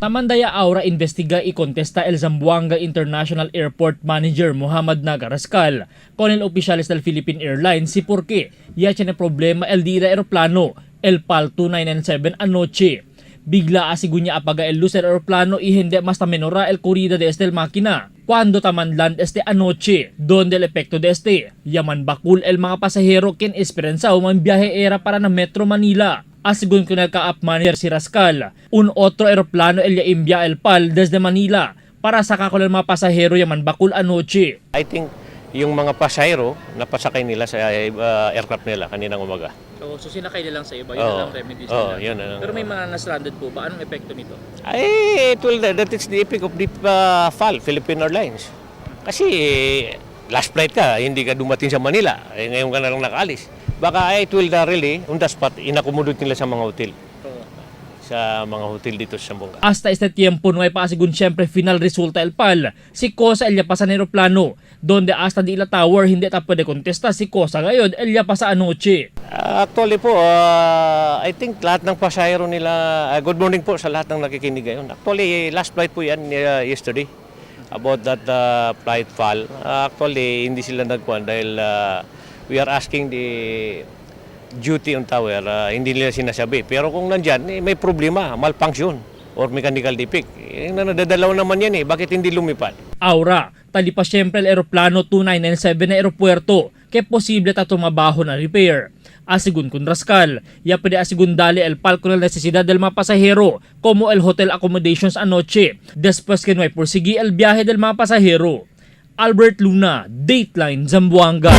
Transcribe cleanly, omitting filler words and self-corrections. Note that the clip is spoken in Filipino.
Tamandaya ahora investiga y contesta el Zamboanga International Airport Manager Muhammad Naga Rascal con el oficiales del Philippine Airlines si por qué ya tiene problema el dira aeroplano el PAL 2997 anoche. Bigla asigunya apaga el luz el aeroplano y hindi mas menora el corrida de este máquina. Cuando taman land este anoche, donde el efecto de este, yaman bakul el mga pasahero ken esperanza man biyahe era para na Metro Manila. Asigun ko na ka-up manager si Rascal, un otro aeroplano el envía el PAL desde Manila para sa kakul mga pasahero yaman bakul anoche. I think yung mga pasahero napasakay nila sa aircraft nila kaninang umaga. So sinakay nilang sa iba, yun na lang remedies nila. Yun. Pero may mga na-stranded po ba? Anong epekto nito? That is the epic of the FAL, Philippine Airlines. Kasi last flight ka, hindi ka dumating sa Manila, ngayon ka na lang nakaalis. Baka it will really, on the spot, inakomodate nila sa mga hotel. Sa mga hotel dito sa Zamboanga. Hasta este tiempo no hay pa asigun siyempre final resulta el PAL. Si Cosa el pa sa aeroplano, donde hasta di la tower hindi ta pwede kontesta si Cosa ngayon el pa sa anoche. Actually po, I think lahat ng pasahero nila, good morning po sa lahat ng nakikinig ngayon. Actually, last flight po yan yesterday about that flight FAL. Actually, hindi sila nagkuhan dahil we are asking the duty on tower, hindi nila sinasabi. Pero kung nandyan, may problema, malfunction or mechanical defect. Nadadalaw naman yan bakit hindi lumipad? Aura, tali pa siyempre el aeroplano 2997 na aeropuerto, que posible ta tumabaho na repair. Asigun kun Rascal, ya pwede asigun dali el PAL con la necesidad del mga pasahero, como el hotel accommodations anoche, después que no hay persigi el viaje del mga pasahero. Albert Luna, Dateline, Zamboanga.